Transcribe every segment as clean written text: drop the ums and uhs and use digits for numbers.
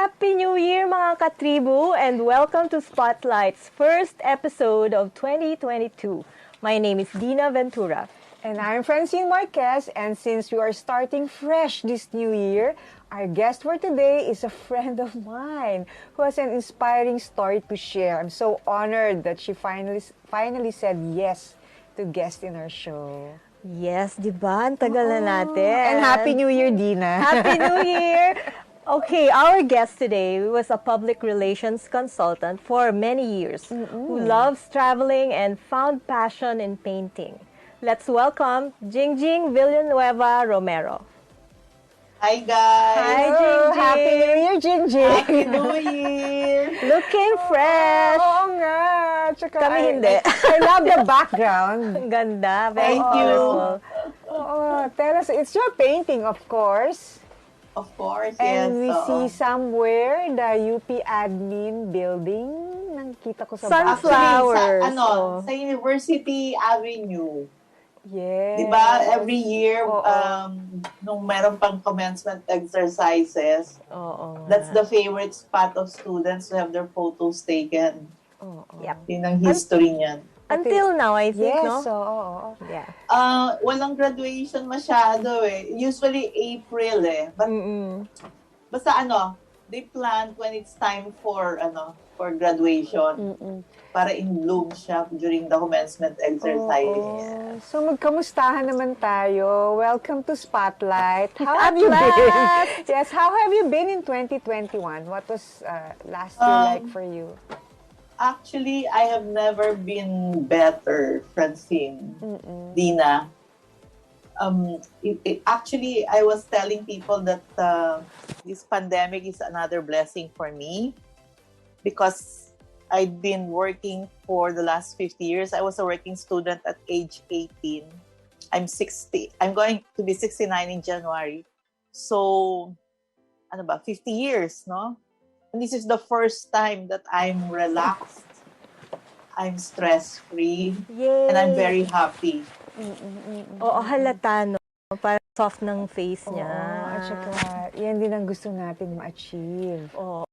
Happy New Year mga katribu and welcome to Spotlight's first episode of 2022. My name is Dinah Ventura. And I'm Francine Marquez, and since we are starting fresh this new year, our guest for today is a friend of mine who has an inspiring story to share. I'm so honored that she finally said yes to guest in our show. Yes, di ba? Ang tagal na natin. And Happy New Year, Dinah. Happy New Year! Okay, our guest today was a public relations consultant for many years who loves traveling and found passion in painting. Let's welcome Jingjing Villanueva-Romero. Hi guys! Hi, Jingjing! Happy New Year, Jingjing! Happy New Year! Looking fresh! Oo nga! Tsaka, Kami hindi. I love the background. Ang ganda. Very Thank you. colorful. Oo, tell us, it's your painting, of course. Of course, yes. And we see somewhere the UP admin building. Nakita ko sa Sunflower. Actually, sa University Avenue. Yes. Di ba, every year, Oo. nung meron pang commencement exercises, Oo. that's the favorite spot of students to have their photos taken. Yep. Yun ang history niyan. Until now, I think, Yes, no? oo. Yeah. Walang graduation masyado eh. Usually April eh. But basta they plan when it's time for graduation. Para in bloom siya during the commencement exercise. Oo. So magkamustahan naman tayo. Welcome to Spotlight. How have you been? Yes, how have you been in 2021? What was last year like for you? Actually, I have never been better, Francine, Dinah. Actually, I was telling people that this pandemic is another blessing for me because I've been working for the last 50 years. I was a working student at age 18. I'm 60. I'm going to be 69 in January. So, 50 years, no? And this is the first time that I'm relaxed, I'm stress-free, Yay! and I'm very happy. Oo, halata, no? Parang soft ng face niya. At saka, yan din ang gusto natin ma-achieve. Oo.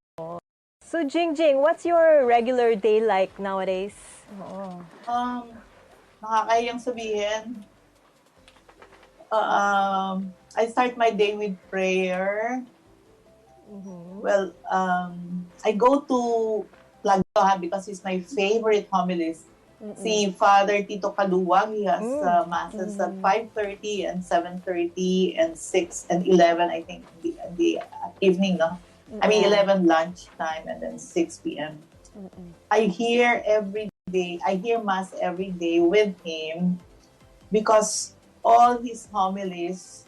So, Jingjing, what's your regular day like nowadays? Oo. Nakakayang sabihin. I start my day with prayer. Well, I go to Plagdohan because he's my favorite homilist. Si Father Tito Kaluwag, he has masses at 5:30 and 7:30 and 6 and 11, I think, in the evening, no? I mean, 11 lunch time and then 6 p.m. I hear Mass every day with him because all his homilies,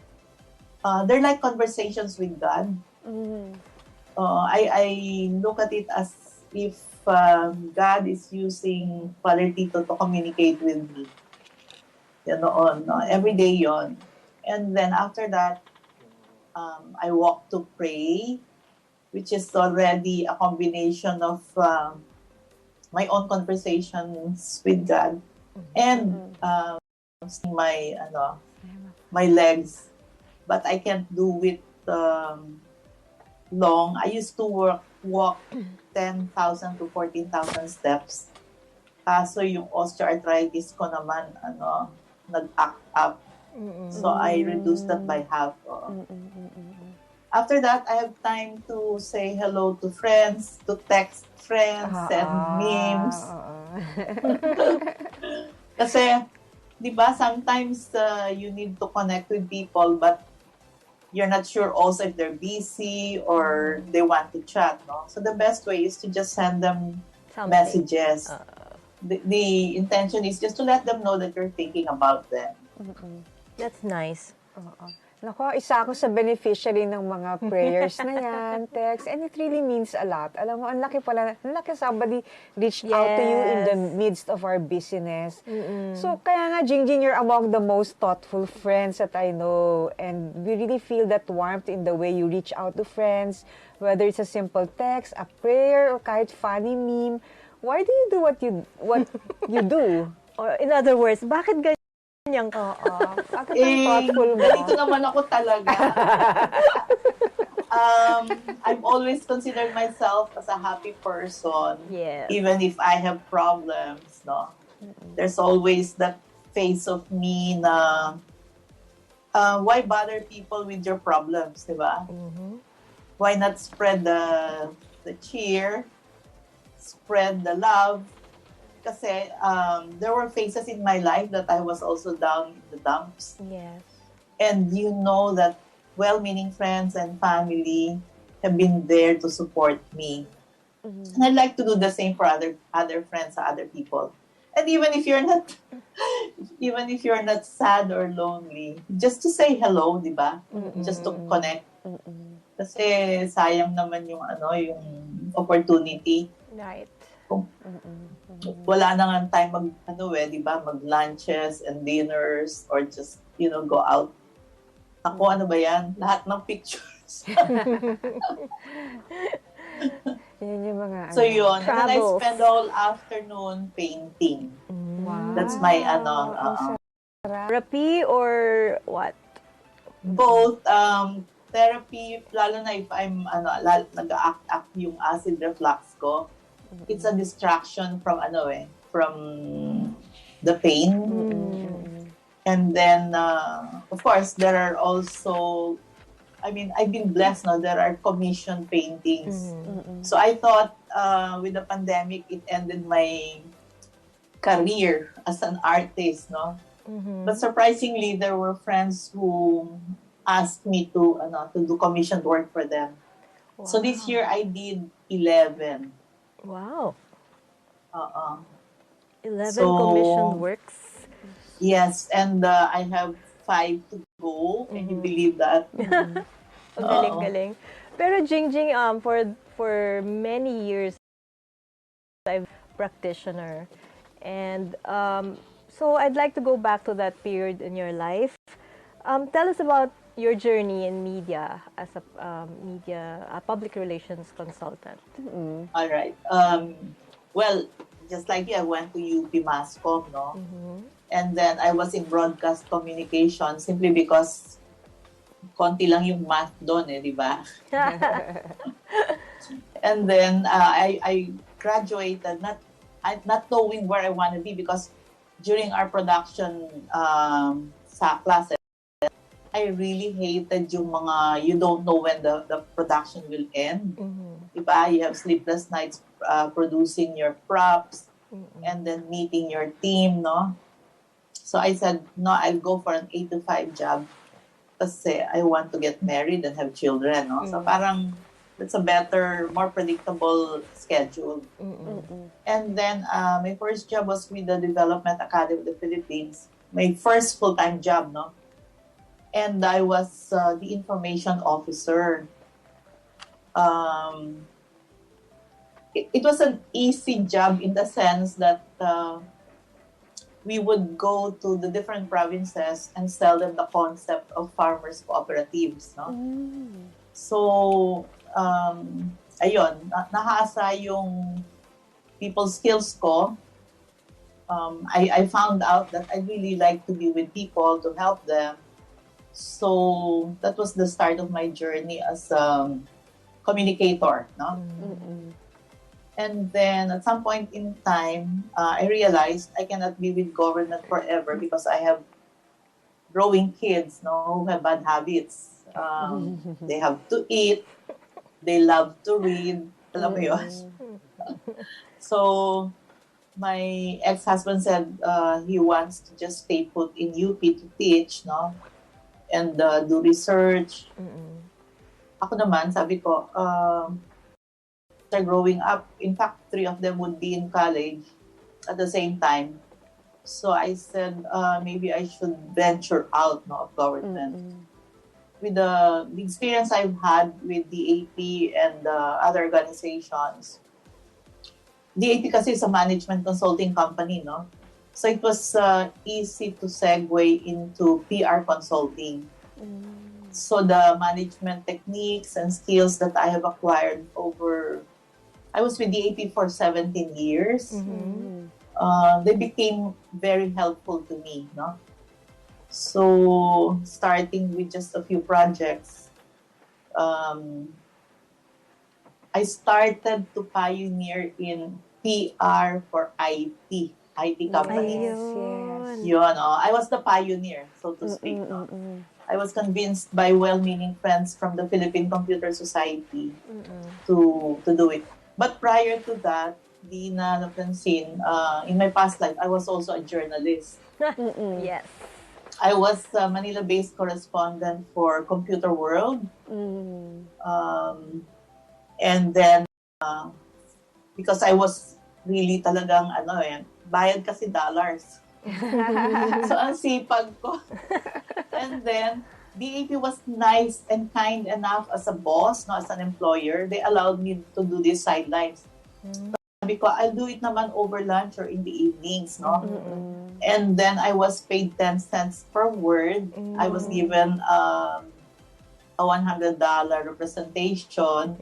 they're like conversations with God. I look at it as if God is using Father Tito to communicate with me. Every day yon. And then after that, I walk to pray, which is already a combination of my own conversations with God and my legs. But I can't do it long. I used to walk 10,000 to 14,000 steps. Kaso yung osteoarthritis ko naman, nag-act up. So I reduced that by half. After that, I have time to say hello to friends, to text friends, send memes. Kasi, di ba, sometimes you need to connect with people, but you're not sure also if they're busy or they want to chat, no? So the best way is to just send them messages. The intention is just to let them know that you're thinking about them. That's nice. Nako, isa ako sa beneficiary ng mga prayers na yan, text, and it really means a lot. Alam mo, ang laki somebody reached out to you in the midst of our busyness. So, kaya nga, Jingjing, you're among the most thoughtful friends that I know, and we really feel that warmth in the way you reach out to friends, whether it's a simple text, a prayer, or kahit funny meme. Why do you do what you do? Or in other words, bakit ganyan? Bakit ang thoughtful mo? Ganito naman ako talaga. I've always considered myself as a happy person, Yes. even if I have problems, no? There's always that face of me na, why bother people with your problems, di ba? Why not spread the cheer, spread the love? Kasi there were phases in my life that I was also down in the dumps. Yes. And you know that well-meaning friends and family have been there to support me. And I'd like to do the same for other friends, other people. And even if you're not sad or lonely, just to say hello, di ba? Just to connect. Kasi sayang naman yung opportunity. Right. Kung wala na nga time di ba, mag-lunches and dinners or just, go out. Ako, ano ba yan? Lahat ng pictures. Yan yung mga So yun. And then I Travels. spend the whole afternoon painting. Wow. That's my Ang Therapy or what? both therapy, lalo na if I'm nag-act yung acid reflux ko. It's a distraction from from the pain. And then of course there are also, I've been blessed now, there are commission paintings. So I thought with the pandemic it ended my career as an artist, no? But surprisingly there were friends who asked me to do commissioned work for them. Wow. So this year I did 11. Wow. 11 So, commissioned works. Yes, and I have 5 to go. Can you believe that? Galing-galing. Pero Jingjing, for many years, I've been a practitioner. And so I'd like to go back to that period in your life. Tell us about your journey in media as a public relations consultant. All right. Well, just like you, I went to UP Mascom, no? And then I was in broadcast communication simply because konti lang yung math doon, di ba? And then I graduated not knowing where I want to be, because during our production sa classes, I really hated yung mga you don't know when the production will end. Diba? You have sleepless nights producing your props and then meeting your team, no? So I said, no, I'll go for an 8 to 5 job kasi I want to get married and have children, no? So parang that's a better, more predictable schedule. And then my first job was with the Development Academy of the Philippines. My first full-time job, no? And I was the information officer. It was an easy job in the sense that we would go to the different provinces and sell them the concept of farmers cooperatives, no? So, ayun, nahasa yung people skills ko. I found out that I really like to be with people, to help them. So that was the start of my journey as a communicator, no? And then at some point in time, I realized I cannot be with government forever because I have growing kids, no, who have bad habits. They have to eat, they love to read, alam mo yun? So my ex-husband said he wants to just stay put in UP to teach, no? And do research. Ako naman, sabi ko, they're growing up. In fact, 3 of them would be in college at the same time. So I said, maybe I should venture out, no, of government. With the experience I've had with DAP and other organizations, DAP kasi is a management consulting company, no? So it was easy to segue into PR consulting. So the management techniques and skills that I have acquired I was with DAP for 17 years. They became very helpful to me, no? So starting with just a few projects, I started to pioneer in PR for IT companies. Ayun. Yun, I was the pioneer, so to speak. No? I was convinced by well-meaning friends from the Philippine Computer Society to do it. But prior to that, Dinah, Francine, in my past life, I was also a journalist. Yes. I was a Manila-based correspondent for Computer World. And then, because I was really talagang, bayad kasi dollars. So, ang sipag ko. And then, DAP was nice and kind enough as a boss, no, as an employer. They allowed me to do these sidelines. Sabi ko, I'll do it naman over lunch or in the evenings, no? And then I was paid 10 cents per word. I was given a $100 representation.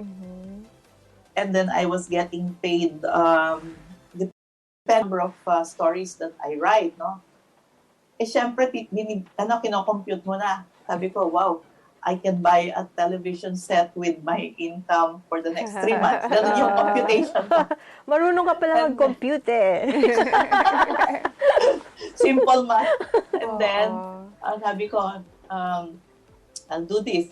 And then I was getting paid the number of stories that I write, no? Eh, syempre, kino-compute mo na. Sabi ko, wow, I can buy a television set with my income for the next 3 months. Ganun yung computation ko. Marunong ka pala mag-compute eh. Simple math. And then, sabi ko, I'll do this.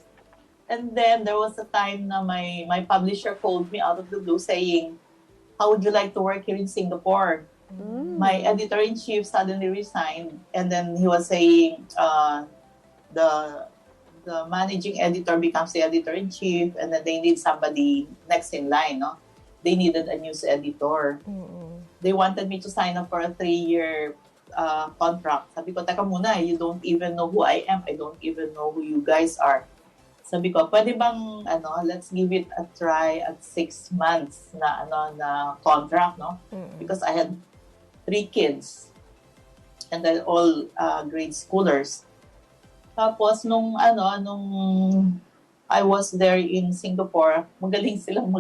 And then, there was a time na my publisher called me out of the blue saying, how would you like to work here in Singapore? My editor-in-chief suddenly resigned. And then he was saying, the managing editor becomes the editor-in-chief, and then they need somebody next in line, no? They needed a news editor. They wanted me to sign up for a 3-year contract. Sabi ko, teka muna, you don't even know who I am. I don't even know who you guys are. Sabi ko, pwede bang, let's give it a try at 6 months na contract, no? Because I had 3 kids. And they're all grade schoolers. Tapos, nung I was there in Singapore, magaling silang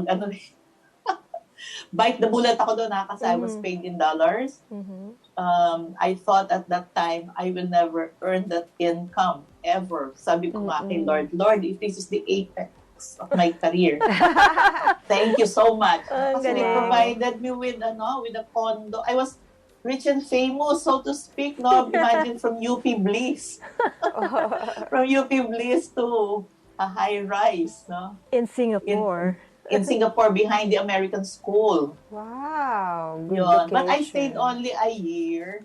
bite the bullet ako doon kasi I was paid in dollars. I thought at that time, I will never earn that income, ever. Sabi ko nga kay Lord, if this is the apex of my career, thank you so much. Kasi they provided me with a condo. I was rich and famous, so to speak, no? Imagine from UP Bliss. From UP Bliss to a high-rise, no? In Singapore. In Singapore, behind the American School. Wow. Good Yun. location. But I stayed only a year.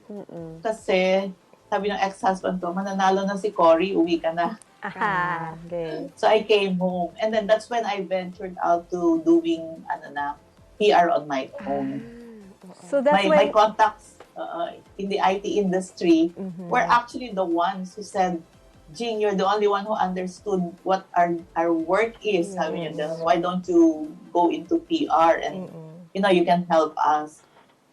Kasi, sabi ng ex-husband ko, mananalo na si Cory, uwi ka na. Okay. So I came home. And then that's when I ventured out to doing PR on my own. So that's My contacts in the IT industry were actually the ones who said, Jing, you're the only one who understood what our work is. Sabi niya, why don't you go into PR and you can help us.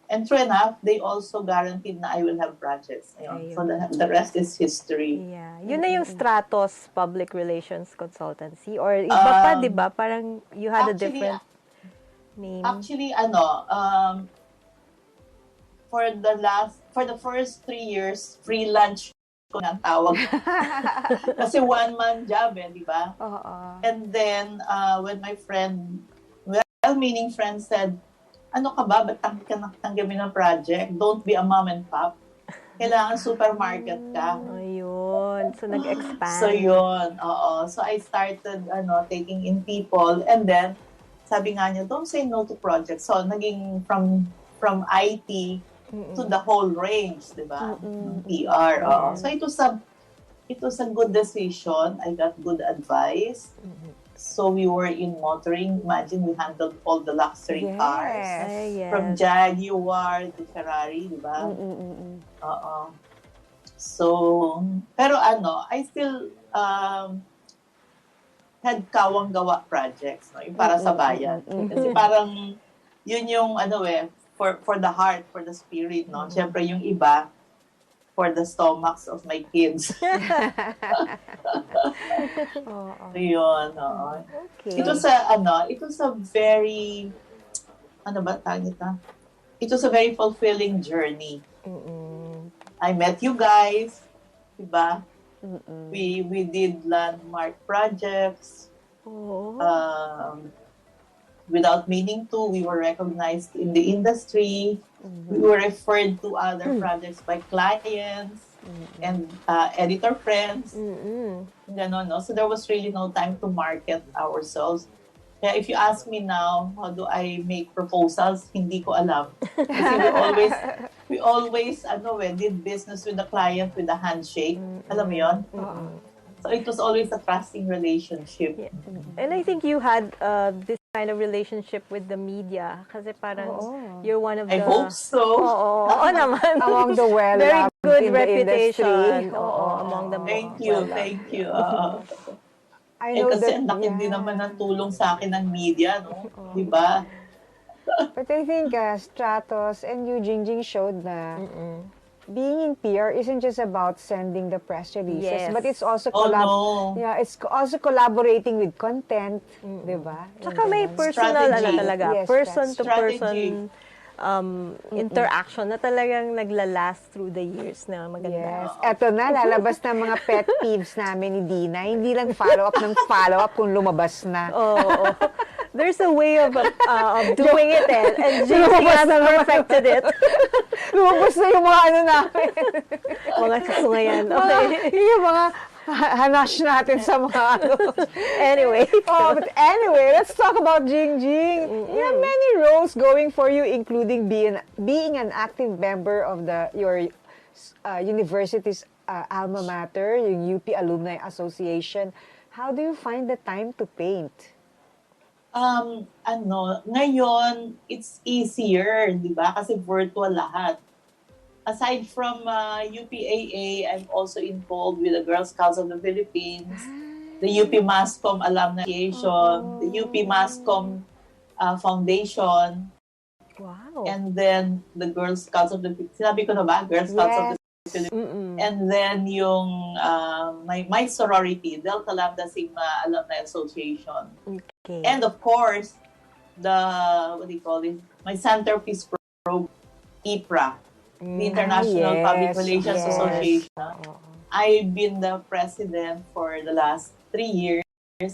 And true enough, they also guaranteed na I will have projects. So the rest is history. Yeah. Yun na yung Stratos Public Relations Consultancy. Or iba pa, di ba? Parang you had a different name. Actually, for the first 3 years, free lunch ko na tawag. Kasi one-man job, di ba? And then, when my well-meaning friend said, ano ka ba? Ba't tanggapin ng project? Don't be a mom and pop. Kailangan supermarket ka. Ayun. So, nag-expand. So, yun. So, I started taking in people. And then, sabi nga niya, don't say no to projects. So, naging from IT to the whole range, di ba? PR. So it was a good decision. I got good advice. So we were in motoring. Imagine we handled all the luxury cars. From Jaguar to Ferrari, di ba? So, pero I still had kawang-gawa projects, no? Yung para sa bayan. Kasi parang yun yung for the heart, for the spirit, no? Siyempre yung iba, for the stomachs of my kids. So yun, Okay. It was a very, it was a very fulfilling journey. I met you guys, diba? We did landmark projects. Oh. Without meaning to, we were recognized in the industry. We were referred to other projects by clients and editor friends. Ganon, no? So there was really no time to market ourselves. Kaya if you ask me now, how do I make proposals? Hindi ko alam. Kasi we always did business with the client with a handshake. Alam mo yun? So it was always a trusting relationship. Yeah. And I think you had this kind of relationship with the media kasi parang you're one of the... I hope so. Oo naman. Among the Very good in the reputation. industry. Among the Thank you. I know Kasi that, ang laki din naman ng tulong sa akin ng media, no? Diba? But I think Stratos and you, Jingjing, showed na being in PR isn't just about sending the press releases, but it's also it's also collaborating with content, di ba? Tsaka may personal talaga, Yes, person-to-person interaction na talagang naglalast through the years na maganda. Yes. Eto na, lalabas na mga pet peeves namin ni Dinah. Hindi lang follow-up kung lumabas na. Oo. There's a way of doing it and Jingjing has perfected it. Lumabas na yung mga namin. Mga kasungayan. Okay. Yung mga hanash natin sa mga Anyway. But anyway, let's talk about Jingjing. You have many roles going for you, including being an active member of your university's alma mater, yung UP Alumni Association. How do you find the time to paint? Ngayon, it's easier, di ba? Kasi virtual lahat. Aside from UPAA, I'm also involved with the Girl Scouts of the Philippines, the UP Mascom Alumni Association, the UP Mascom Foundation, and then the Girl Scouts of the Philippines. Sinabi ko na ba? Girl Scouts of the Philippines. And then yung my sorority, Delta Lambda Sigma Alumni Association. Okay. And of course, my centerpiece program, IPRA, the International Public Relations Association. I've been the president for the last 3 years.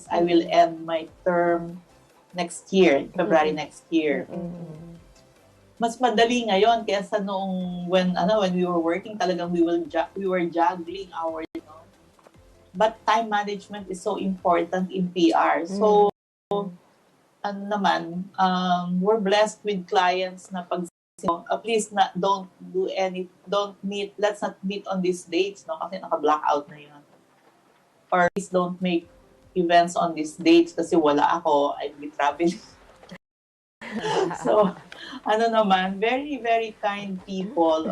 I will end my term next year, February next year. Mas madali ngayon kaysa noong when we were working, talagang we were juggling our, But time management is so important in PR. So, we're blessed with clients na please let's not meet on these dates, no? Kasi naka-blackout na yun. Or please don't make events on these dates kasi wala ako, I'll be traveling. So, very, very kind people.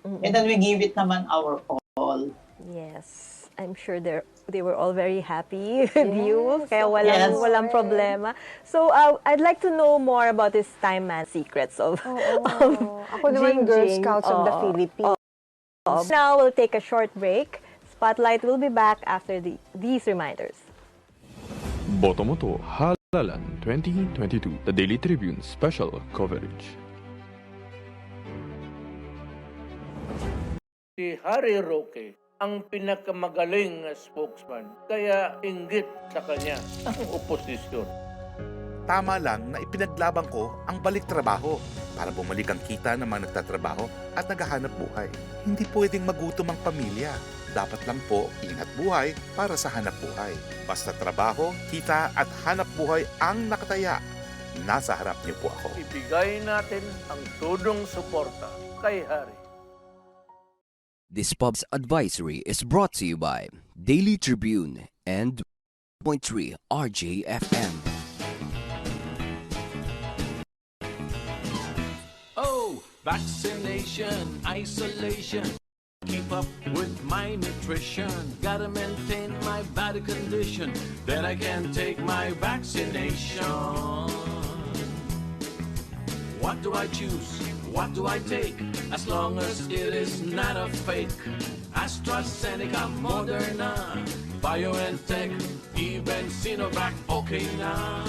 And then we give it naman our all. Yes. I'm sure they were all very happy with you. Kaya walang problema. So, I'd like to know more about this time man secrets of Ako naman Girl Scouts of the Philippines. Now, we'll take a short break. Spotlight will be back after these reminders. Botomoto Halalan 2022, the Daily Tribune special coverage. Si Harry Roque ang pinakamagaling na spokesman, kaya inggit sa kanya ang oposisyon. Tama lang na ipinaglaban ko ang balik trabaho para bumalik ang kita ng mga nagtatrabaho at naghahanap buhay. Hindi pwedeng magutom ang pamilya. Dapat lang po ingat buhay para sa hanap buhay. Basta trabaho, kita at hanap buhay ang nakataya. Nasa harap niyo po ako. Ibigay natin ang tudong suporta kay Harry. This pub's advisory is brought to you by Daily Tribune and 0.3 RJFM. Oh, vaccination, isolation. Keep up with my nutrition. Gotta maintain my body condition. Then I can take my vaccination. What do I choose? What do I take? As long as it is not a fake. AstraZeneca, Moderna, BioNTech, even Sinovac, okay na.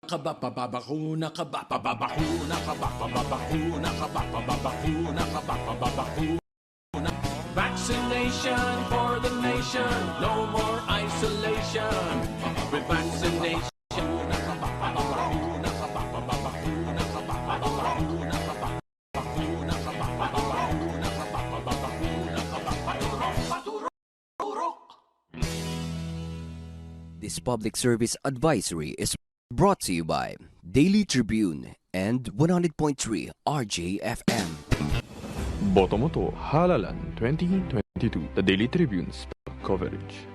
Kabababakuna ka ba babakuna ka ba babakuna ka ba babakuna ka ba babakuna. Vaccination for the nation, no more isolation. With vaccination, ka ba babakuna ka ba babakuna ka ba babakuna ka ba babakuna ka ba babakuna ka ba babakuna ka ba paturok. This public service advisory is brought to you by Daily Tribune and 100.3 RJFM. Botomoto Halalan 2022, the Daily Tribune's coverage.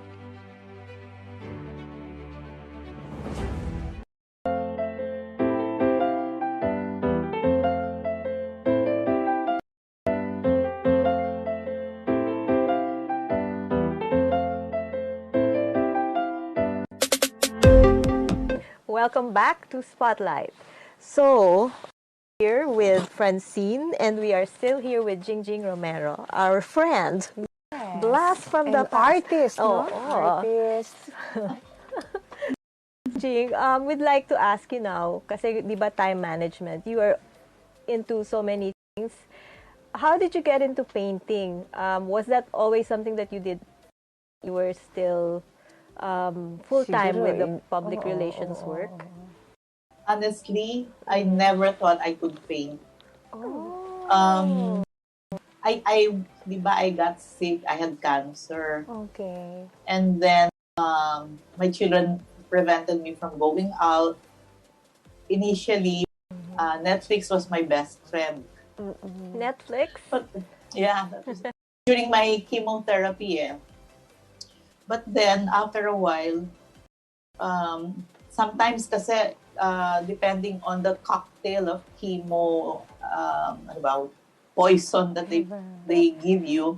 Welcome back to Spotlight. So, here with Francine, and we are still here with Jingjing Romero, our friend. Blast from the And past. artist, no? Artist. Jing, we'd like to ask you now, kasi di ba time management, you are into so many things. How did you get into painting? Was that always something that you did? You were still full-time Siguro with the in- public oo, relations oo, work? Honestly, I never thought I could paint. Oh. Di ba, I got sick. I had cancer. Okay. And then, my children prevented me from going out. Initially, Netflix was my best friend. Netflix? But, yeah, that was during my chemotherapy. But then, after a while, sometimes kasi, depending on the cocktail of chemo, ano ba, poison that they give you,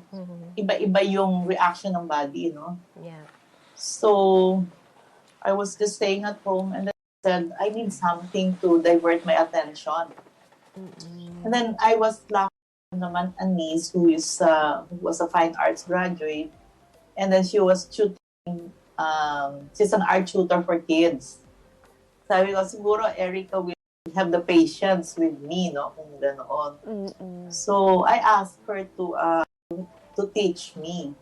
iba-iba yung reaction ng body, no? Yeah. So, I was just staying at home and then I said, I need something to divert my attention. And then I was lucky naman a niece who was a fine arts graduate. And then she was tutoring, she's an art tutor for kids. Sabi ko, siguro Erica will have the patience with me, no? Kung ganoon. So, I asked her to teach me.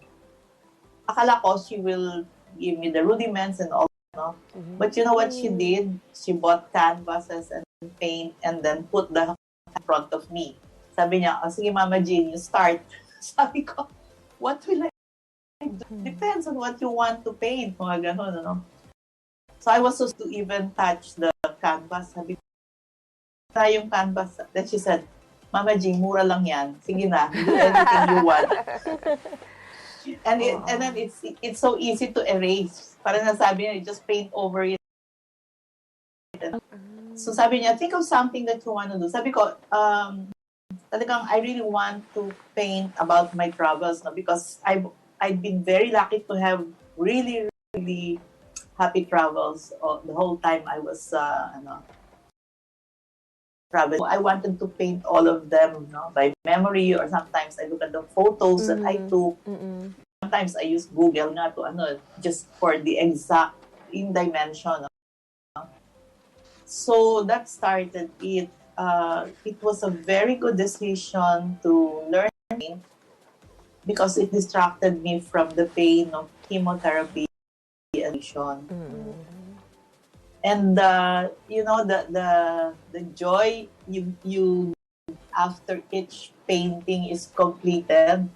Akala ko she will give me the rudiments and all, no? But you know what she did? She bought canvases and paint and then put the in front of me. Sabi niya, oh, sige Mama Jean, you start. Sabi ko, what will I do? Depends on what you want to paint. Mga ganun, no? So I was supposed to even touch the canvas. Sabi ko, try yung canvas. Then she said, Mama Jean, mura lang yan. Sige na, do anything you want. And then it's so easy to erase. Parang nasabi niya, just paint over it. So sabi niya, think of something that you want to do. Sabi ko, talagang I really want to paint about my travels, no? Because I've been very lucky to have really, really happy travels the whole time I was traveling. I wanted to paint all of them, by memory, or sometimes I look at the photos that I took. Sometimes I use Google nga to just for the exact in dimension. So that started it. It was a very good decision to learn because it distracted me from the pain of chemotherapy addiction. And the joy you after each painting is completed.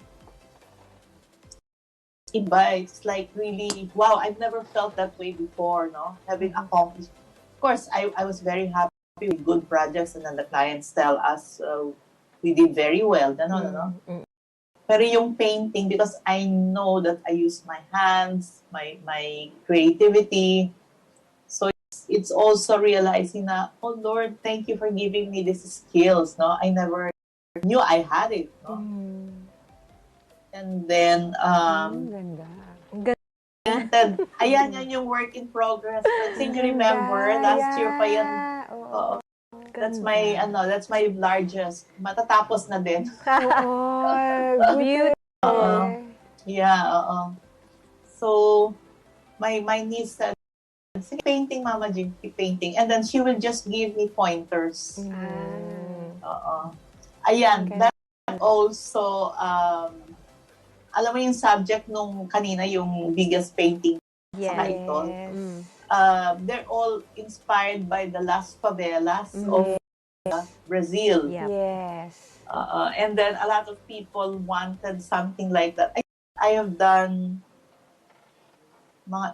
It's like really, wow, I've never felt that way before, no? Having accomplished. Of course, I was very happy with good projects, and then the clients tell us we did very well. No. Pero yung painting, because I know that I use my hands, my creativity. So it's also realizing na, oh Lord, thank you for giving me these skills, no? I never knew I had it, no? And then, painted. Ayan, yan yung work in progress. Can you remember? Last year pa yan. Oo. That's my largest. Matatapos na din. Beautiful. Yeah, So, my niece said, sige, painting, Mama Jing, keep painting. And then she will just give me pointers. Oo. Ayan, Okay. that also, alam mo yung subject nung kanina, yung biggest painting sa ito. They're all inspired by the last favelas of Brazil. Yep. Yes. And then a lot of people wanted something like that. I have done mga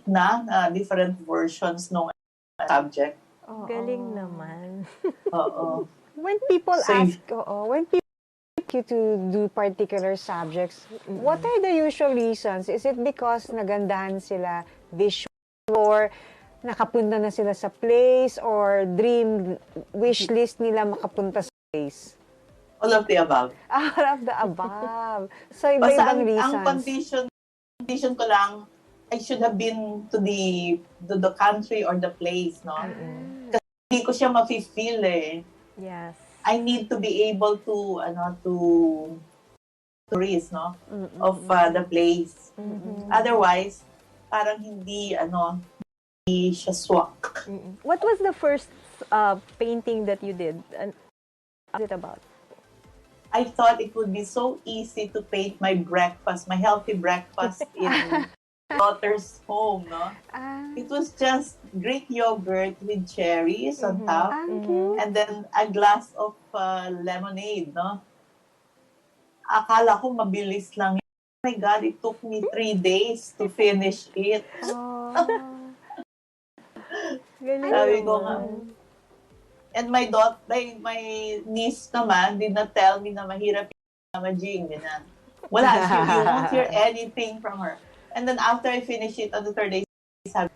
8 na different versions ng subject. Galing naman. Oo. When people So, ask, when people ask you to do particular subjects, what are the usual reasons? Is it because nagandahan sila visual, or nakapunta na sila sa place, or dream wish list nila makapunta sa place? all of the above. All of the above. So, Basta iba-ibang reasons. ang condition ko lang, I should have been to the country or the place, no? Kasi hindi ko siya ma-feel eh. Yes. I need to be able to tourist, no? Of the place. Otherwise, parang hindi siya swak. What was the first painting that you did? And what was it about? I thought it would be so easy to paint my breakfast, my healthy breakfast in daughter's home, no? It was just Greek yogurt with cherries on top, and then a glass of lemonade, no? Akala ko mabilis lang. Oh my God, it took me 3 days to finish it. Sabi ko nga. And my niece naman did not tell me na mahirap yung Mama Jing. Ganyan. Wala, you won't hear anything from her. And then after I finish it on the 3rd day, sabi,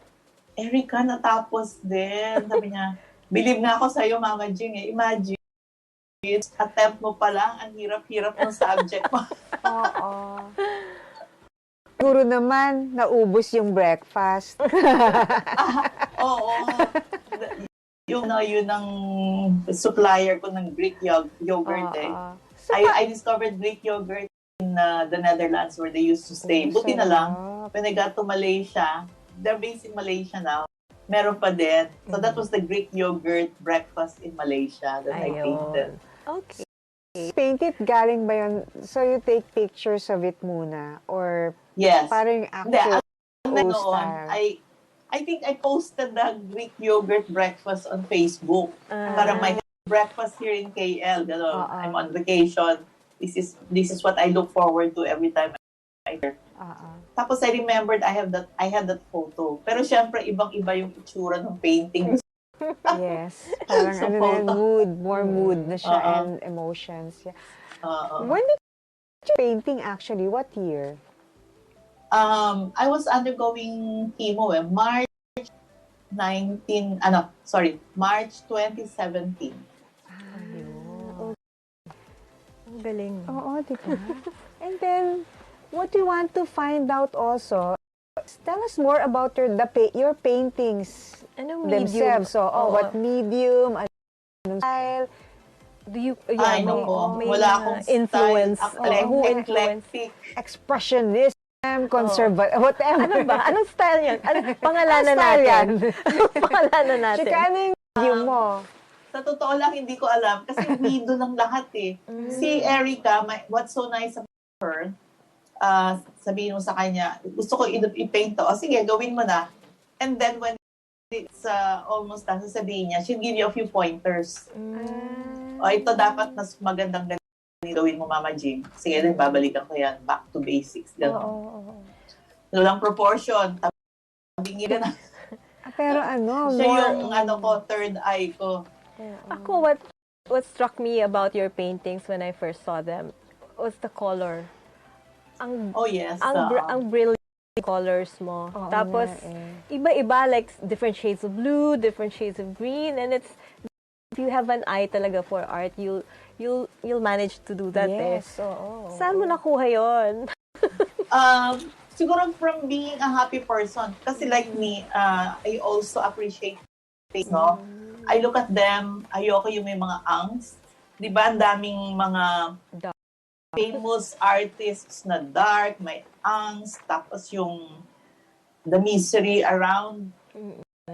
Erica, natapos din. Sabi niya, believe nga ako sa'yo, Mama Jing. Imagine, attempt mo pa lang, ang hirap-hirap ng subject mo. Oo. Siguro naman, naubos yung breakfast. Oo. Yun ang supplier ko ng Greek yogurt eh. I discovered Greek yogurt in the Netherlands where they used to stay. Buti na lang, when I got to Malaysia, they're based in Malaysia now, meron pa din. So that was the Greek yogurt breakfast in Malaysia that I painted. Okay. Painted galing ba yun? So you take pictures of it muna? Or Yes. parang actual style? I think I posted the Greek yogurt breakfast on Facebook. Para my breakfast here in KL. I'm on vacation. This is what I look forward to every time I'm here. Tapos I remembered I had that photo. Pero syempre ibang-iba yung itsura ng painting. Yes. Parang So, more mood na siya and emotions. Yeah. When did you painting actually? What year? I was undergoing chemo March 2017. Ang galing. Oo, di ba? And then, what we want to find out also, tell us more about your paintings Anong medium? themselves. So, what medium, anong style. Do you, Ay, nako. Wala akong influence. Style. Who influence? Expressionism, conservative, whatever. Ano ba? Anong style yan? Pangalanan natin. Pangalanan natin. Chikaning medium mo. Sa totoo lang, hindi ko alam. Kasi widow ng lahat eh. Si Erica, what's so nice about her, sabihin mo sa kanya, gusto ko i-paint to. O sige, gawin mo na. And then when it's almost done, sasabihin niya, she'll give you a few pointers. O ito dapat mas magandang gawin mo, Mama Jing. Sige, then babalikan ko yan. Back to basics. Gano'n. Walang proportion. Tabingi ka na. Pero siya yung third eye ko. Ako, what struck me about your paintings when I first saw them was the color. Yes. Ang brilliant colors mo. Tapos, iba-iba, like different shades of blue, different shades of green, and if you have an eye talaga for art, you'll manage to do that. Yes. Saan mo nakuha yon? Siguro from being a happy person. Kasi like me, I also appreciate things, no? I look at them, ayoko yung may mga angst. Di ba, ang daming mga famous artists na dark, may angst, tapos yung the misery around.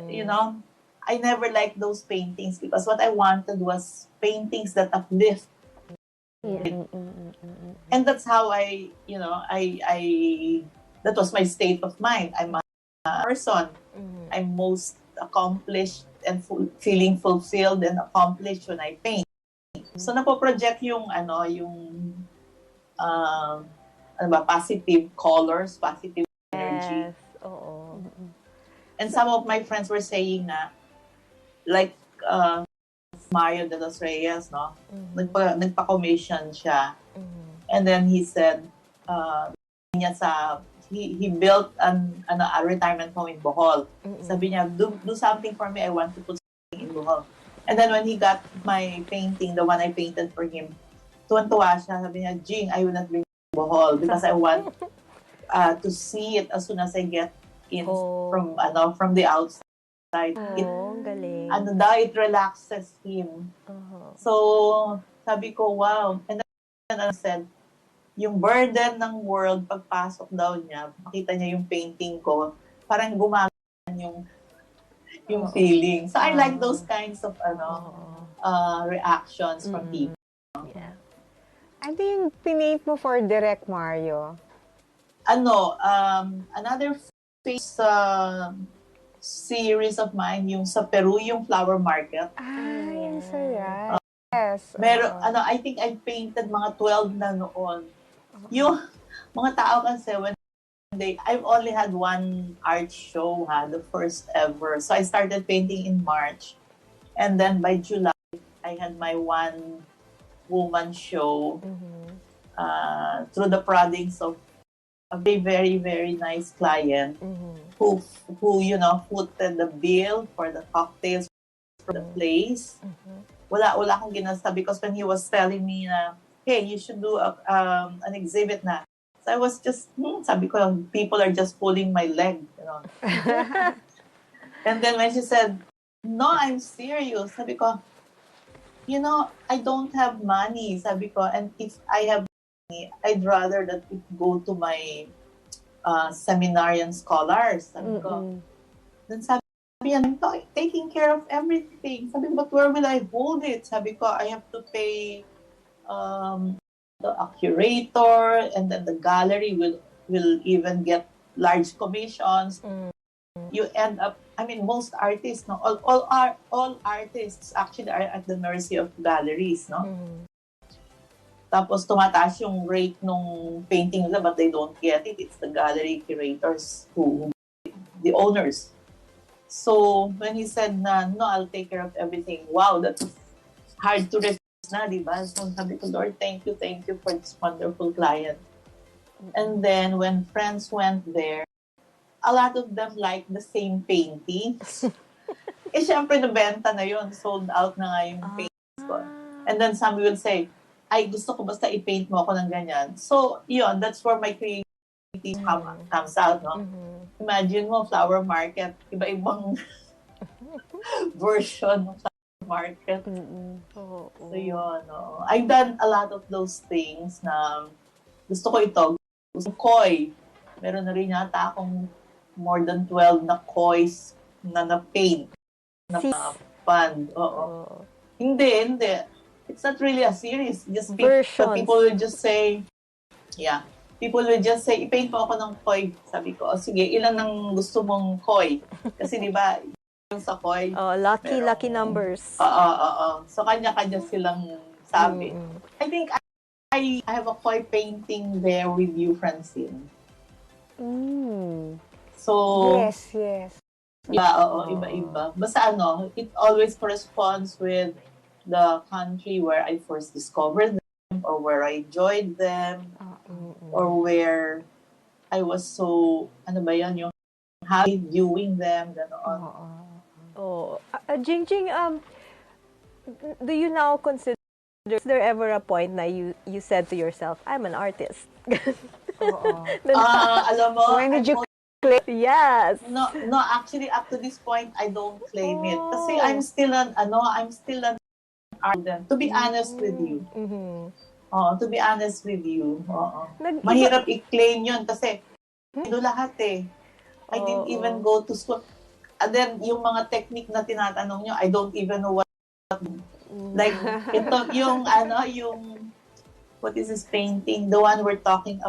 You know, I never liked those paintings because what I wanted was paintings that uplift. And that's how that was my state of mind. I'm a person. I'm most accomplished and feeling fulfilled and accomplished when I paint. So napoproject yung positive colors, positive energy. Yes. Oo. And some of my friends were saying na, like Mario de los Reyes, no? Nagpa-commission siya. And then he said, he built a retirement home in Bohol. Sabi niya, do something for me. I want to put something in Bohol. And then when he got my painting, the one I painted for him, tuwan-tuwa siya. Sabi niya, Jing, I will not bring Bohol because I want to see it as soon as I get in from the outside. Galing. It relaxes him. So, sabi ko, wow. And then I said, yung burden ng world, pagpasok daw niya, makita niya yung painting ko, parang gumagaan yung feeling. So, I like those kinds of reactions from people. Yeah. Ano yung pinaint mo for Direct Mario? Another face series of mine, yung sa Peru, yung flower market. Yung saya. Yes. I think I painted mga 12 na noon. Yung mga tao kasi, I've only had one art show, the first ever. So I started painting in March. And then by July, I had my one-woman show through the proddings of a very, very nice client who footed the bill for the cocktails for the place. Wala akong ginasta because when he was telling me na, hey, you should do an exhibit na. So I was just, sabi ko, people are just pulling my leg, you know. And then when she said, no, I'm serious, sabi ko, I don't have money, sabi ko, and if I have money, I'd rather that it go to my seminarian scholars, sabi ko. Then sabi niya, I'm taking care of everything. Sabi ko, but where will I hold it? Sabi ko, I have to pay a curator, and then the gallery will even get large commissions. You end up, most artists, no, all artists actually are at the mercy of galleries, no. Tapos tumataas yung rate nung painting nila, but they don't get it. It's the gallery curators who the owners. So when he said na, no, I'll take care of everything. Wow, that's hard to resist na, di ba? So sabi ko, Lord, thank you for this wonderful client. And then when friends went there, a lot of them liked the same paintings. Syempre, nabenta na yun. Sold out na nga yung paintings ko. And then some will say, ay, gusto ko basta i-paint mo ako ng ganyan. So, yun, that's where my creativity comes out, no? Imagine mo, flower market, iba-ibang version ng flower market. So, yun, no? I've done a lot of those things na gusto ko ito. Gusto ko koi. Meron na rin yata akong more than 12 na kois na na-paint. Na fund. Oo. Hindi. It's not really a series. Just people will just say, ipaint mo ako ng koi. Sabi ko, sige, ilan ang gusto mong koi? Kasi di ba, yung sa koi. Lucky numbers. So, kanya-kanya silang sabi. I think I have a koi painting there with you, Francine. So, yes. Iba-iba. Basta it always corresponds with the country where I first discovered them, or where I enjoyed them, or where I was so, yung happy viewing them, ganoon. Jingjing, do you now consider, is there ever a point na you said to yourself, I'm an artist? Alam mo, when did you claim? Yes. No, actually up to this point I don't claim it. Kasi I'm still an artist. To be honest with you. To be honest with you. Mahirap i-claim 'yon kasi ito lahat eh. I didn't even go to school. And then, yung mga technique na tinatanong nyo, I don't even know what. Like, ito, yung, what is this painting? The one we're talking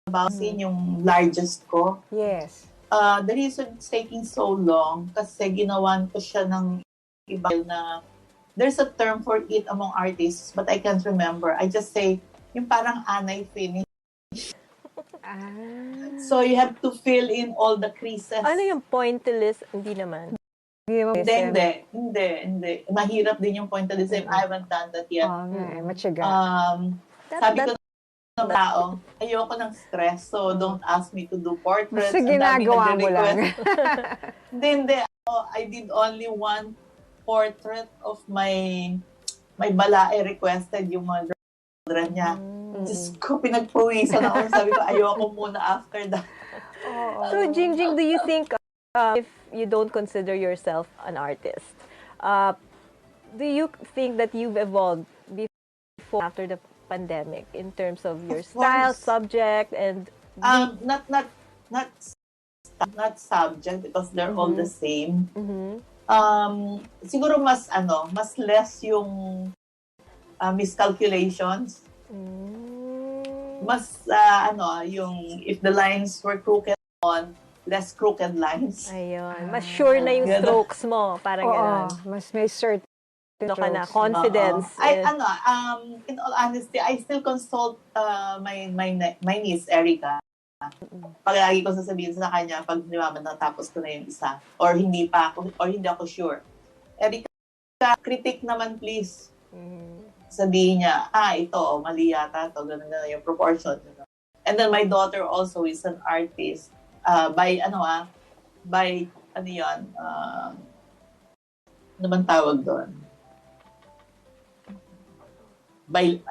about, yung largest ko. Yes. The reason it's taking so long, kasi ginawan ko siya ng iba na, there's a term for it among artists, but I can't remember. I just say, yung parang anay finish. So you have to fill in all the creases. Ano yung pointillist? Hindi naman. Hindi. Mahirap din yung pointillism. I haven't done that yet. Matyaga. Sabi ko ng tao, ayoko ng stress, so don't ask me to do portraits. So ginagawa mo lang. Hindi. I did only one portrait of my balae requested yung mga children niya. Diyos ko, pinagpawisan ako. Sabi ko, ayoko muna after that. So, Jingjing, do you think, if you don't consider yourself an artist, do you think that you've evolved before after the pandemic in terms of your style, subject, and... Not subject because they're all the same. Siguro mas less yung miscalculations. Mas yung if the lines were crooked less crooked lines. Ayun. Mas sure na yung strokes mo. Parang gano'n. Mas may certain ka na, confidence. In all honesty, I still consult my niece, Erica. Lagi ko sasabihin sa kanya, pag natapos ko na yung isa, or hindi ako sure. Erica, critic naman please. Sabihin niya, ito, mali yata ito, ganun yung proportion. And then my daughter also is an artist. By ano yun, ano bang tawag doon? By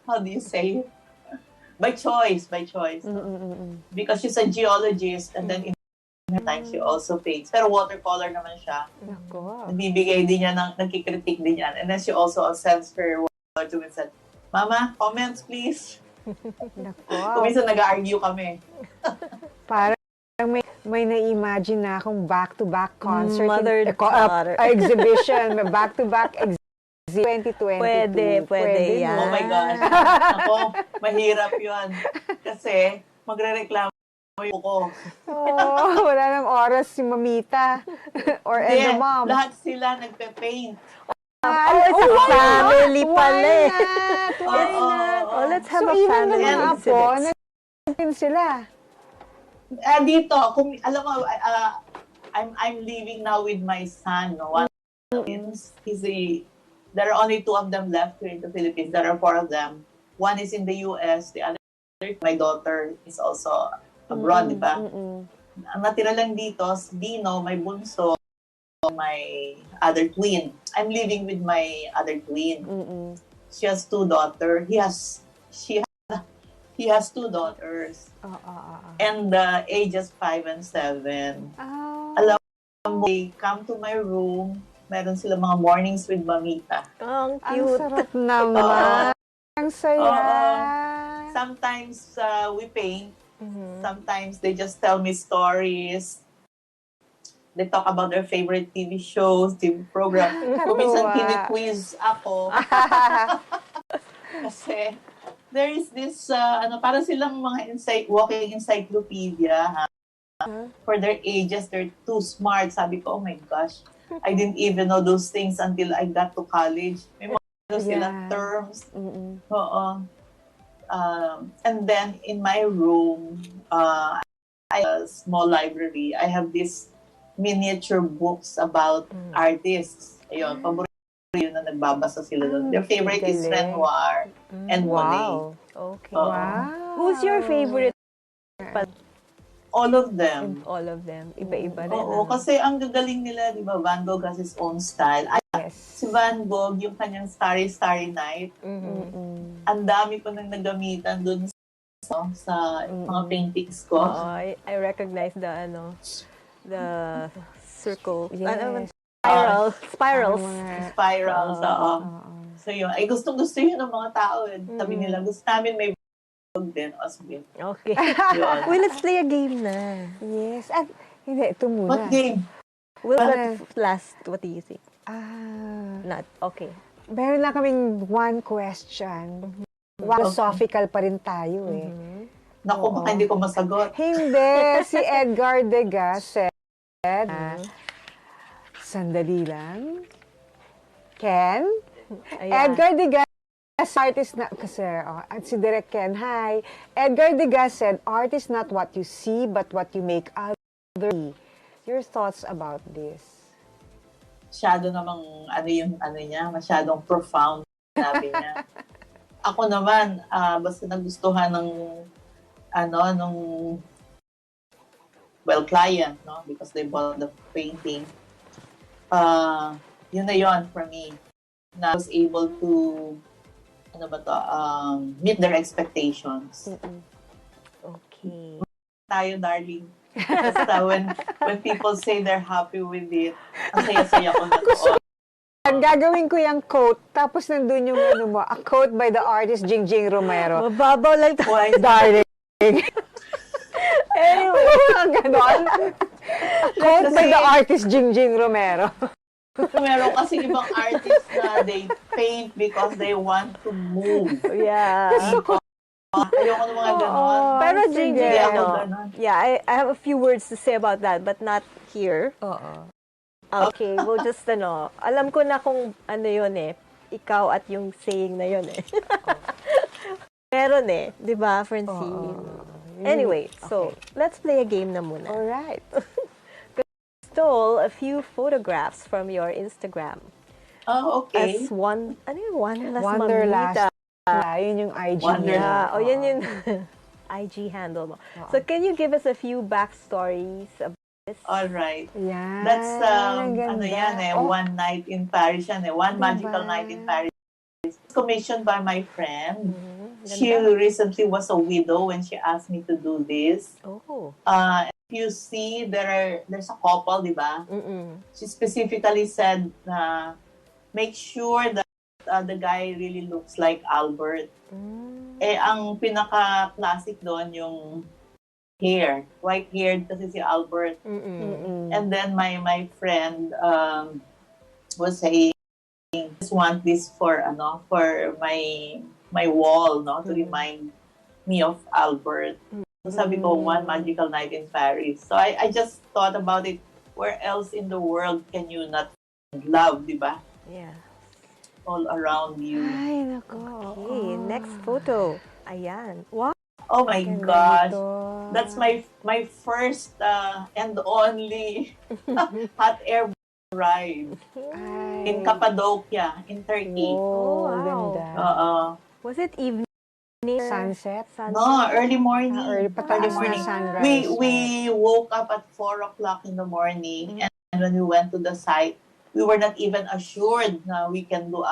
how do you say it? By choice. Because she's a geologist and then in her time she also paints. Pero watercolor naman siya. Nagbibigay din niya, nagkikritik din yan. And then she also sends her watercolor to me and said, Mama, comments please. Kung minsan nag-argue kami. Parang may na-imagine na akong back-to-back concert. Mother exhibition. Back-to-back exhibition. 2022. Pwede yan. Oh my gosh. Ako, mahirap yun. Kasi, magre-reklamo ko. Wala nang oras si Mamita. Or the mom. Lahat sila nagpe-paint. Family pala eh. Why not? Let's have a family exhibit. Nandun sila. Dito, alam mo, I'm living now with my son. No? There are only 2 of them left here in the Philippines. There are 4 of them. One is in the US. The other, my daughter, is also abroad, di ba? Ang natira lang dito, si Dino, my bunso, my other twin. I'm living with my other twin. She has 2 daughters. He has 2 daughters. And the ages 5 and 7. Alam mo, they come to my room. Meron sila mga mornings with Mamita. Ang cute. Ang sarap naman. Ang saya. Sometimes we paint. Sometimes they just tell me stories. They talk about their favorite TV shows, TV program. Kung minsan kini-quiz ako. Kasi there is this, parang silang mga walking encyclopedia. For their ages, they're too smart. Sabi ko, oh my gosh. I didn't even know those things until I got to college. May mga silang terms. And then in my room, I have a small library. I have these miniature books about artists. Ayun, paborito yun na nagbabasa sila doon. Their favorite is Renoir and Monet. Okay. Wow. Who's your favorite? All of them. All of them. Iba-iba rin. Oo, kasi ang gagaling nila, di ba, Van Gogh has his own style. Si Van Gogh, yung kanyang Starry, Starry Night, ang dami ko nang nagamitan dun sa mga paintings ko. I recognize the circle. Yes. Spirals. So yun, ay gustong-gusto yun ng mga tao. Sabi nila, gusto namin may din as well. Okay. Yun. Well, let's play a game na. Yes. At, hindi, ito muna. What game? Well, Ano? what do you think? Not. Okay. Meron lang kaming one question. Philosophical pa rin tayo eh. Naku, baka hindi ko masagot. Hindi. Si Edgar Degas said, sandali lang. Ken? Ayan. Edgar Degas, artist na, kasi, si Direk Ken, hi. Edgar Degas said, art is not what you see, but what you make others see. Your thoughts about this? Masyado namang, niya, masyadong profound, sabi niya. Ako naman, basta nagustuhan ng, client, no? Because they bought the painting. Yun na yun for me. Na I was able to, meet their expectations. Okay. Tayo, darling. Basta when people say they're happy with it, ang saya-saya ko na to. Ang gagawin ko yung quote, tapos nandun yung a quote by the artist Jingjing Romero. Mababaw lang tayo. Why? Darling. Anyway. Ang ganon. A quote by the artist Jingjing Romero. Meron kasi ibang artists na they paint because they want to move. Yeah. Ayoko ng mga ganon. Pero sige. Jingjing, Hindi ako ganon. yeah, I have a few words to say about that, but not here. Oo. Okay, we'll just, alam ko na kung ano yun eh. Ikaw at yung saying na yun eh. Meron eh, di ba, Francine? Anyway, so, let's play a game na muna. Alright. Stole a few photographs from your Instagram. Oh, okay. As Wanderlust Wanderlust. Mamita. Yun yung IG Wanderlust. niya. Yeah, yun yung IG handle mo. So, can you give us a few backstories about this? All right. Yan. That's, ang ganda. one night in Paris yan eh. One magical night in Paris. It's commissioned by my friend. She recently was a widow when she asked me to do this. Oh. If you see, there's a couple, di ba? She specifically said, make sure that the guy really looks like Albert. Eh, ang pinaka-classic doon yung hair. White-haired kasi si Albert. And then my friend was saying, just want this for my wall, no, to remind me of Albert. So sabi ko, one magical night in Paris. So I just thought about it. Where else in the world can you not love, di ba? Yeah. All around you. Ay, nako. Okay, next photo. Ayan. Wow. Oh my gosh. Ito. That's my first and only hot air ride Ay. in Cappadocia, in Turkey. Oh, wow. ganda. Was it evening? Sunset? No, early morning. Early patagas na morning. sunrise. We woke up at 4 o'clock in the morning, and when we went to the site, we were not even assured na we can do,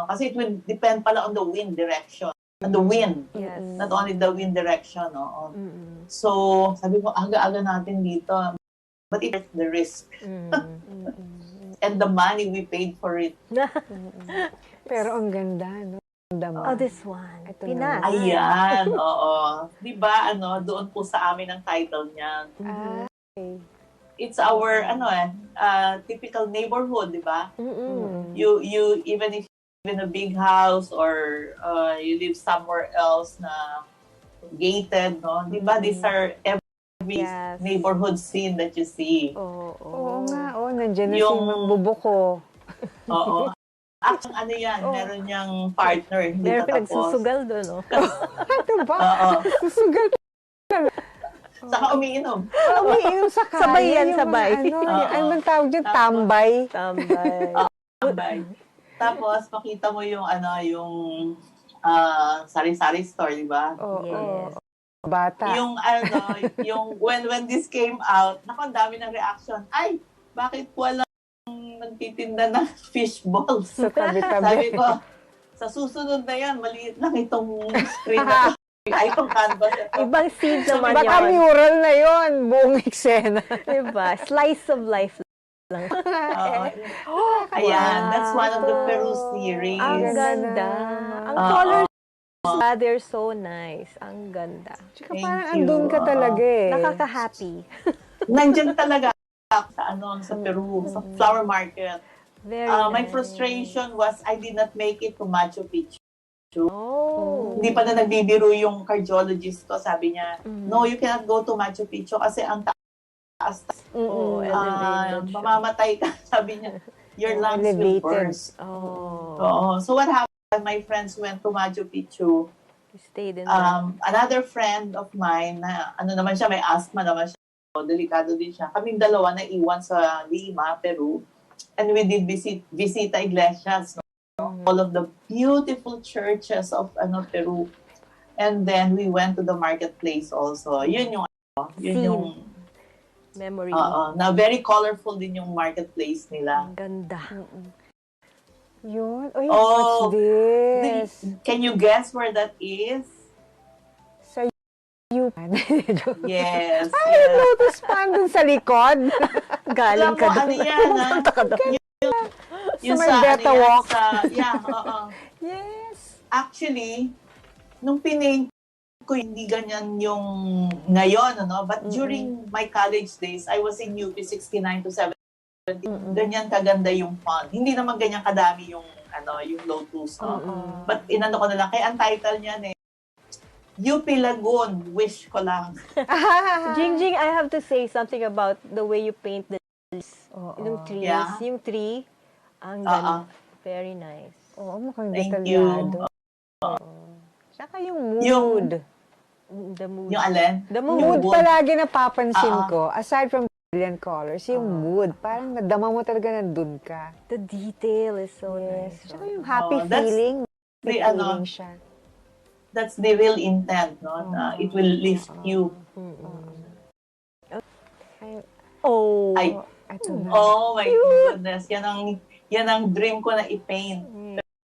kasi it will depend pala on the wind direction. On the wind. Yes. Not only the wind direction. No? So, sabi ko, aga-aga natin dito. But it's the risk. And the money we paid for it. Pero ang ganda, no? Oh, this one. Ito Pinas. Ayan, oo. Di ba, doon po sa amin ang title niyan. Ay. It's our, typical neighborhood, di ba? You even if you live in a big house or you live somewhere else na gated, no? Di ba, these are every neighborhood scene that you see. Oo nga, nandiyan na si Yung- Mambubuko. Oo. Actually, meron niyang partner, hindi Meron pa tapos. nagsusugal doon, no? Ito ba? Oo. Susugal. Saka umiinom. Umiinom sa kaya. Sabay yan, yung sabay. Ano bang tawag dyan? Tambay. Tambay. Tambay. Tapos, makita mo yung, sari-sari store, di ba? Yes. Bata. Yung, when this came out, ang dami ng reaction. Ay, bakit walang nagtitinda ng fish balls? Sa tabi-tabi. Sabi ko, sa susunod na yan, maliit lang itong screen na ay, itong canvas. Ibang seeds naman Baka yun. mural na yon, buong eksena. Diba? Slice of life lang. Ayan, that's one of the Peru series. Ang ganda. Ang Oo. colors They're so nice. Ang ganda. Tsaka Thank parang you. andun ka talaga eh. Nakaka-happy. Nandyan talaga sa Peru, sa flower market. Very My nice. frustration was I did not make it to Machu Picchu. Oh. Hindi pa na nagbibiro yung cardiologist ko. Sabi niya, no, you cannot go to Machu Picchu kasi ang taas. Oh, elevated siya. Mamamatay ka. Sabi niya, your lungs will burst. Oh. So what happened? My friends went to Machu Picchu. You stayed in there. Another friend of mine, na ano naman siya, may asthma naman siya. Delikado din siya. Kaming dalawa na iwan sa Lima, Peru. And we did visita iglesias. No? All of the beautiful churches of Peru. And then we went to the marketplace also. Yun yung memory. na very colorful din yung marketplace nila. Ang ganda. Yun. Oy, what's this? Can you guess where that is? Sa Yes. Ay, lotus pan dun sa likod. Galing ka doon. Ano yan, Sa Marbeta Walk. Yes. Actually, nung pinaint ko, hindi ganyan yung ngayon, But during my college days, I was in UP 69 to 70. Ganyan kaganda yung font. Hindi naman ganyan kadami yung lotus, But inano ko na lang, kaya ang title niyan UP Lagoon, wish ko lang. Jingjing, I have to say something about the way you paint the yung trees. Yeah. Yung tree, ang ganda. Very nice. Oo, mukhang Thank detalyado. Tsaka yung mood. The mood. Yung alin? The Mood mood. palagi napapansin ko, aside from brilliant colors, yung mood. Parang nadama mo talaga nandun ka. The detail is so nice. Tsaka yung happy that's feeling. the, feeling siya. That's the real intent, na it will lift you. Oh. Oh my goodness. Yan ang dream ko na i-paint.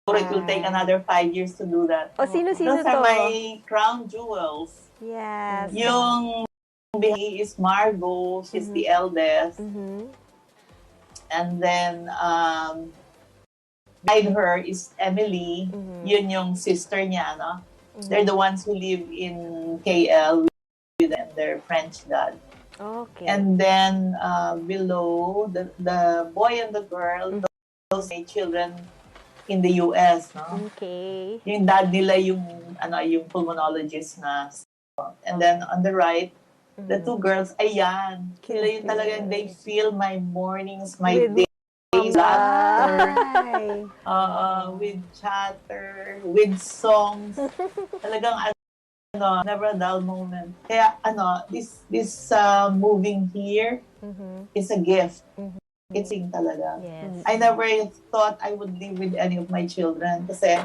Pero it will take another 5 years to do that. Sino-sino Those to? are my crown jewels. Yes. Yung behind is Margot. She's the eldest. And then, behind her is Emily. Yun yung sister niya, They're the ones who live in KL with their French dad. Okay. And then below, the boy and the girl, those are children in the US, Okay. Yung dad nila yung pulmonologist na. And then on the right, the two girls, ayan. Sila yung talagang they fill my mornings, my days, laughter, with chatter, with songs. Talagang never a dull moment. Kaya this moving here is a gift. It's talaga. Yes. I never thought I would live with any of my children kasi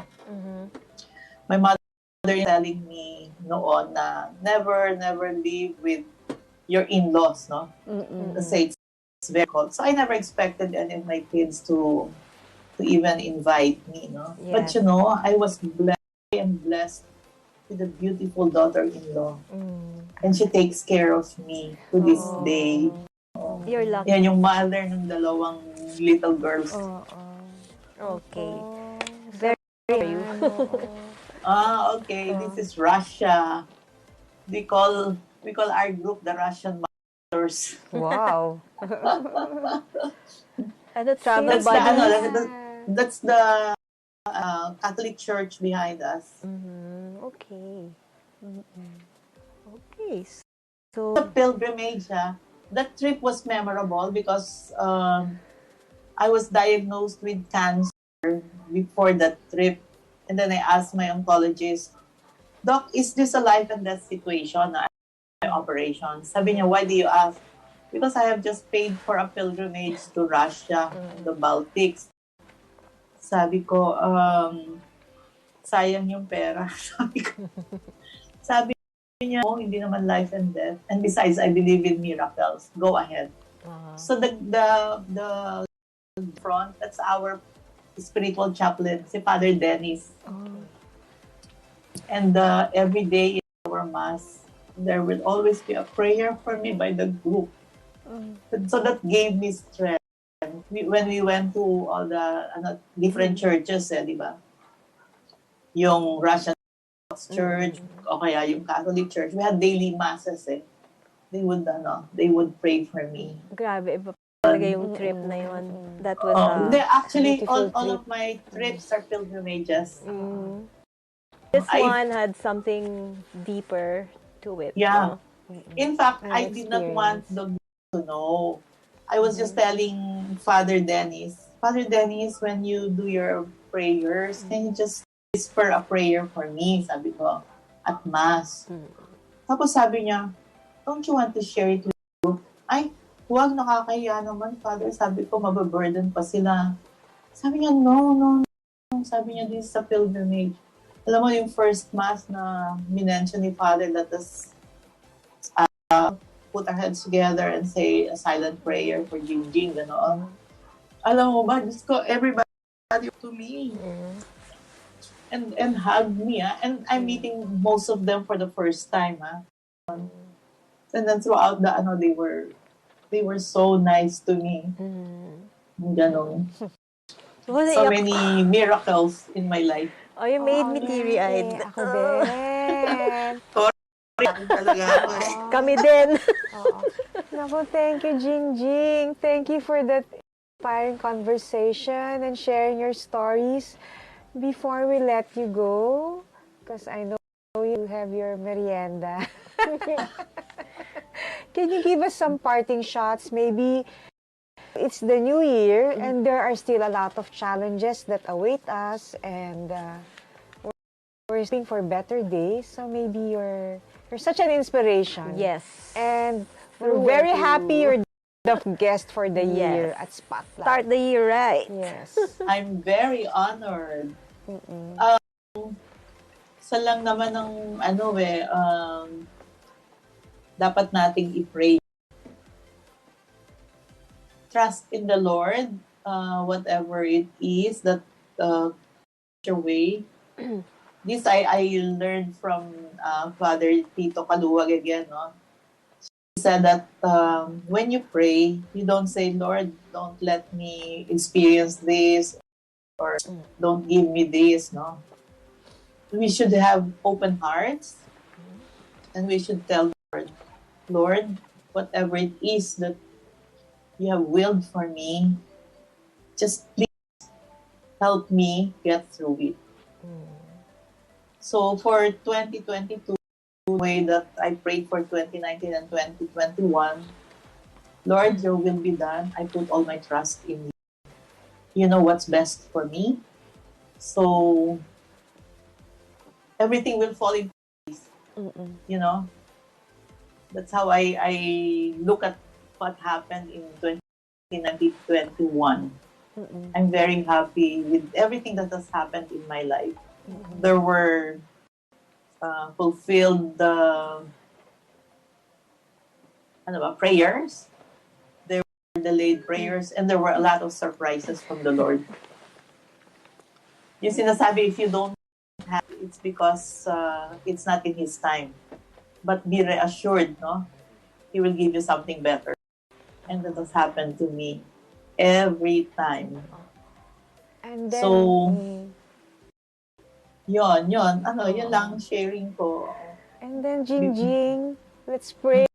my mother is telling me noon na never live with your in-laws, Kasi it's very cold. So I never expected any of my kids to even invite me, Yes. But I was blessed with a beautiful daughter-in-law. And she takes care of me to this day. You're lucky. Yan yung mother ng dalawang little girls. Okay. Very you. Okay. This is Russia. We call our group the Russian mothers. Wow. Travel That's buddies. that's the Catholic Church behind us. Okay. Okay. So, The pilgrimage, that trip was memorable because I was diagnosed with cancer before that trip. And then I asked my oncologist, Doc, is this a life and death situation? My operation. Sabi niya, why do you ask? Because I have just paid for a pilgrimage to Russia, the Baltics. Sabi ko, sayang yung pera. Sabi niya, hindi naman life and death. And besides, I believe in miracles. Go ahead. So the front, that's our spiritual chaplain, si Father Dennis. And every day in our mass, there will always be a prayer for me by the group. So that gave me strength. When we went to all the different churches, di ba? Yung Russian Church, o kaya yung Catholic Church, we had daily masses eh. They would pray for me. Grabe, iba talaga yung trip na yun. That was Actually, beautiful all trip. of my trips are pilgrimages. this one had something deeper to it. Yeah. No? In fact, An I did not want experience. the to know. I was just telling Father Dennis, when you do your prayers, can you just whisper a prayer for me? Sabi ko, at Mass. Tapos sabi niya, don't you want to share it with you? Ay, huwag, nakakahiya naman, Father. Sabi ko, mababurden pa sila. Sabi niya, no. Sabi niya, this is a pilgrimage. Alam mo, yung first Mass na minention ni Father, let us put our heads together and say a silent prayer for Jingjing, gano'n. Alam mo ba, Diyos ko, everybody to me. And hug me, and I'm meeting most of them for the first time, And then throughout the, they were so nice to me. Ganon. So many miracles in my life. Oh, you made me teary-eyed. Ako din. Talaga ako eh. Kami din. Naku, thank you, Jingjing. Thank you for that inspiring conversation and sharing your stories. Before we let you go, because I know you have your merienda, can you give us some parting shots? Maybe it's the new year and there are still a lot of challenges that await us, and we're hoping for better days. So maybe you're such an inspiration. Yes. And we're very happy you're the guest for the year at Spotlight. Start the year right. Yes. I'm very honored. Sa lang naman ng dapat nating i-pray. Trust in the Lord, whatever it is that your way. This I learned from Father Tito Kaluwag again. No? He said that when you pray, you don't say, Lord, don't let me experience this, or don't give me this. No, we should have open hearts, and we should tell Lord, Lord, whatever it is that you have willed for me, just please help me get through it. So for 2022, the way that I prayed for 2019 and 2021, Lord, your will be done. I put all my trust in you. You know what's best for me. So everything will fall in place. You know, that's how I look at what happened in 2021. I'm very happy with everything that has happened in my life. There were fulfilled prayers. There were delayed prayers, and there were a lot of surprises from the Lord. Yung sinasabi, if you don't have it, it's because it's not in His time. But be reassured, no? He will give you something better. And that has happened to me every time. And then, So, yun lang sharing ko. And then, Jingjing, let's pray.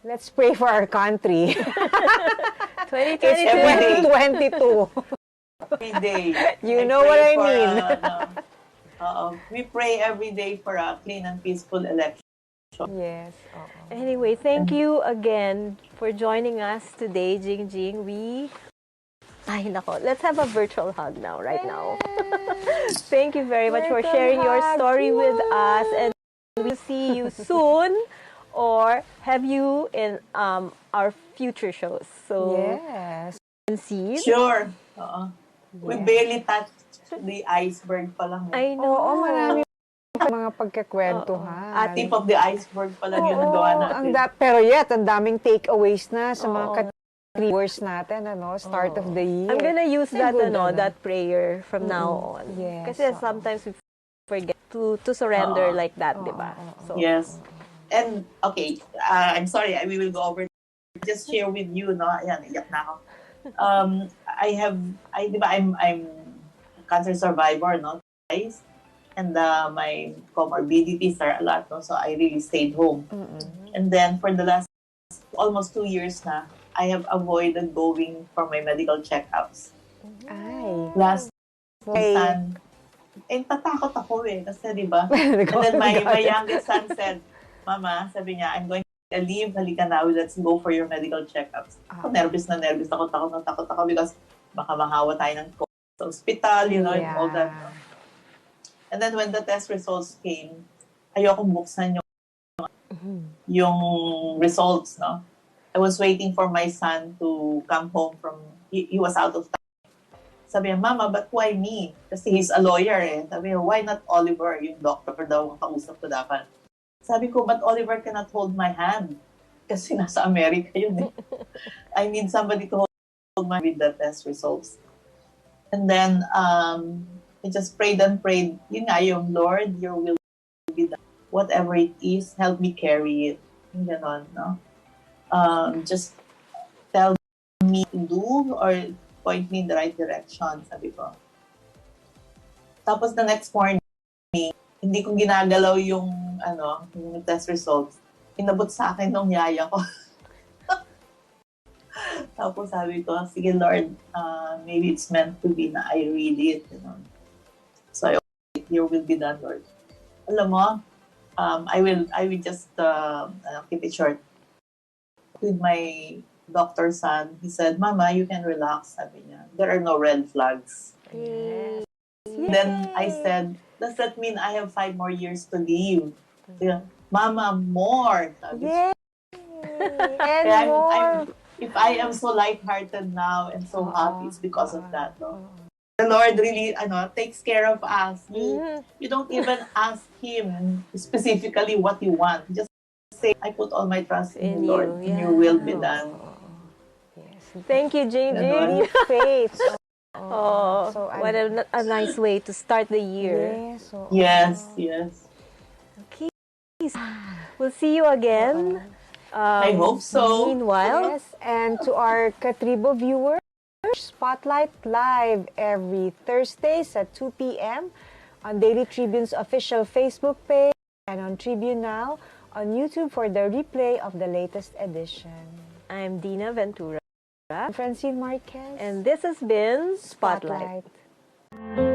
Let's pray for our country. 2022. Every day. You know what I mean. We pray every day for a clean and peaceful election. Yes. Anyway, thank you again for joining us today, Jingjing. Let's have a virtual hug now, right now. Thank you very much for Virtual sharing your hug. story with us, and we'll see you soon or have you in our future shows. So, Yes. see. Sure. We barely touched the iceberg pa lang. I know. Oo, marami mga pagkakwentuhan. Tip of the iceberg pa lang yung nagawa natin. Pero ang daming takeaways na sa mga viewers natin, start of the year. I'm gonna use that prayer from now on. Yes. Kasi sometimes we forget to surrender like that, di ba? So, Yes. And, okay, I'm sorry, we will go over. Just share with you, no? Ayan, iyak na ako. Di ba, I'm a cancer survivor, no? Guys? And my comorbidities are a lot, no? So I really stayed home. And then for the last almost 2 years na, I have avoided going for my medical checkups. Ay. Last son, tatakot ako kasi di ba? And then my youngest son said, Mama, sabi niya, I'm going to leave, halika na, let's go for your medical checkups. Ako, nervous na nervous, takot ako because baka mahawa tayo ng COVID sa hospital, you know, and all that. And then when the test results came, ayokong buksan yung results, no? I was waiting for my son to come home from, he was out of town. Sabi niya, Mama, but why me? Kasi he's a lawyer Sabi niya, why not Oliver? Yung doctor daw ang kausap ko dapat. Sabi ko, but Oliver cannot hold my hand. Kasi nasa Amerika yun I need somebody to hold my hand with the test results. And then, I just prayed and prayed. Yun nga, yung Lord, your will be done. Whatever it is, help me carry it. Yung ganon, no? Just tell me to do or point me in the right direction, sabi ko. Tapos the next morning, hindi ko ginagalaw yung test results. Inabot sa akin nung yaya ko. Tapos sabi ko, sige Lord, maybe it's meant to be na I read it, you know. So your will be done, Lord. Alam mo, I will just keep it short. With my doctor's son, he said, Mama, you can relax, sabi niya. There are no red flags. Yes. Then I said, does that mean I have 5 more years to live? Mama, more. Sabi Yay! And kaya more. if I am so lighthearted now and so happy, it's because of that. No? The Lord really takes care of us. You don't even ask Him specifically what you want. Just say, I put all my trust in you, Lord, and your will be done. Yes. Thank you, Jingjing. Deep faith. So what a nice way to start the year. Yes, yes. Okay. We'll see you again. I hope so. Meanwhile, Yes, and to our Katribo viewers, Spotlight Live every Thursdays at 2 p.m. on Daily Tribune's official Facebook page and on Tribune Now on YouTube for the replay of the latest edition. I'm Dinah Ventura. Francine Marquez. And this has been Spotlight. Spotlight.